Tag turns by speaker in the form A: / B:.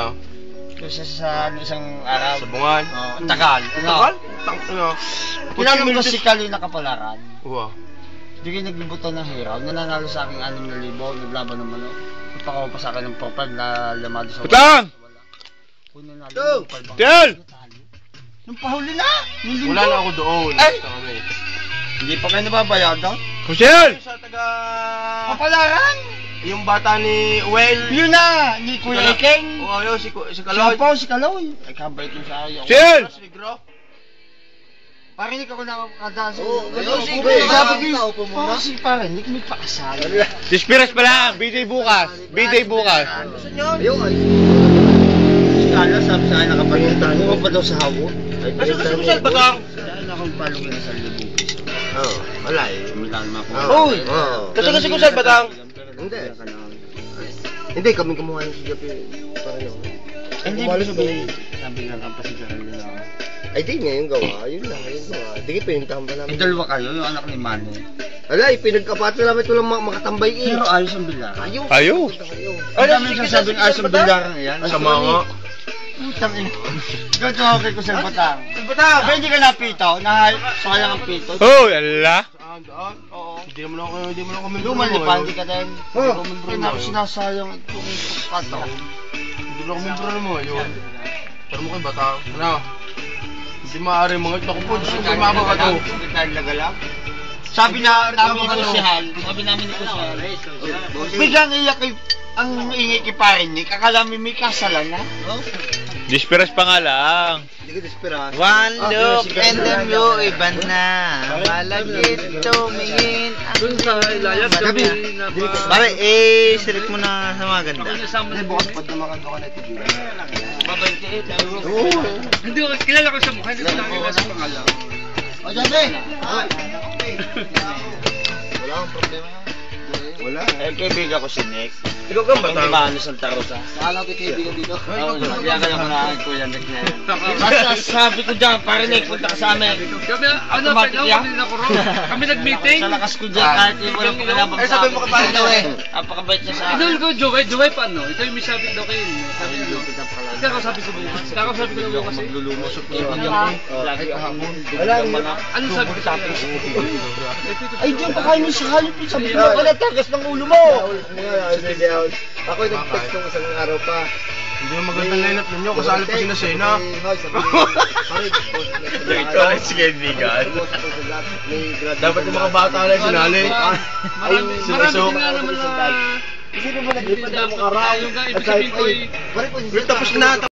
A: Ano?
B: Kasi sa isang araw.
A: Sa bungan?
B: Oo, tagal.
A: Tagal? Ano?
B: Kilala mo ba si Kalina Kapalaran?
A: Wow.
B: Hindi kayo nagbibuto ng hiraw. Nananalo sa akin 6,000. Naglaban ng manok. Ipakawa pa sa akin ng profile na lamado sa
C: Patang!
B: Puno na lang.
C: Tiel!
B: Nung pahuli na!
A: Wala na ako doon.
B: Ay!
A: Basta kami.
B: Hindi pa kayo nababayadan?
C: Kusyel!
A: Sa taga...
B: Kapalaran!
A: Yung bata ni Well.
B: Yun na! Ni Kuya Ekeng!
A: Oo, yun, si
B: Si
A: Kaloy.
B: Kaloy! Si Kaloy! Ay, kabait yung sa akin.
C: Kusyel!
A: Si Negro.
B: Parinig ako nakakadaan sa
D: Oo,
B: iyo.
D: sige.
B: Sabi ko,
D: Upo muna.
B: si parinig may pakasal.
C: Dispiras pa lang, B-Day bukas. B-Day bukas.
D: Ayun, ay.
B: Si Kala sabi sa akin nakapalitan. Kung pa daw sa hawo.
A: Nasa ka si Kusel Batang?
B: Dahil akong palugin na sa 1,000 piso.
D: Oo, wala eh.
B: Milan ako.
A: Uy!
D: Oo.
A: Nasa ka si Kusel Batang?
D: Hindi. Hindi, kami kumuha ng sigapi. Parang yun.
B: Hindi mo sabi. Sabi nga lang pa si Geraldine na.
D: Ay, di nga yung gawa. Yun lang, yung gawa. Di nga, pinuntahan pa namin.
B: May dalawa kayo, yung anak ni Manny.
D: Wala, pinagkapato namin ito lang makatambay eh.
B: Pero ayos ang bilang.
D: Ayaw.
C: Ayos.
B: Ay, dami yung sasabing ayos ang bilang yan.
A: Sa mga...
B: Putang ina. Ganito ako kay Kusel Batang. Batang! Ba hindi ka napito? Sayang ang pito.
C: Oh, ala.
A: Saan? Daan? Oo. Hindi naman ako membro.
B: Lumalipan, hindi ka din.
D: Oh.
B: Sinasayang itong pato.
A: Hindi naman ako membro mo ngayon. Pero mo kay Batang. Ano? Hindi maaari mga ito ko po. Gusto ko mababa to.
B: Sabi namin ni Kusel, biglang iyak kay ang ingay kay Parinig, akala may kasalan na.
C: Dispiras pa nga lang.
D: Hindi ka desperado.
E: One look and then you iba na. Malagit tumingin ang ilayas
D: Gabi.
E: Pare, sirit mo na sa mga ganda.
D: Hindi, bukas pag namakan ka na ito.
B: Hindi ko kilala ko sa mukha, hindi ko nakikita sa pangalan. O Jabe!
D: Wala akong problema yan. Wala.
B: Eh, kaibigan ko si Nick.
A: Ikaw kang
B: Hindi
A: Batang?
B: maano sa tarosa.
D: Akala ko kaibigan dito.
B: Oo, kaya ka naman na Kuya Nick na yan. Basta sabi ko dyan, Parinig, punta ka sa amin.
F: Kami, ano,
B: Automatic yan?
F: kami nag-meeting.
B: Sa lakas ko dyan, kahit yung walang pakinabang
A: Eh, sabi mo ka paano daw eh?
B: Napakabait niya sa akin.
F: Idol ko, Joey pa, no? Ito yung may sabi daw kayo. Sabi ko, kakasabi ko bukas. Kakasabi ko na bukas eh.
B: Maglulumusok kaibigan ko. Lagi kahapon.
D: Wala.
F: Ano sabi ko tapos?
B: Ay, diyan pa kayo may sahalip. Sabi ko pala, tagas ng ulo mo.
D: Ako yung nag-text nung isang araw pa.
A: Hindi yung magandang lineup ninyo. Kasali pa sila Sena.
C: Ito ang si kaibigan.
A: Dapat yung mga bata lang sinali.
F: Marami din nga naman na...
D: Hindi naman nagtitinda mo araw.
F: Yung ibig sabihin ko ay...
A: Tapos na.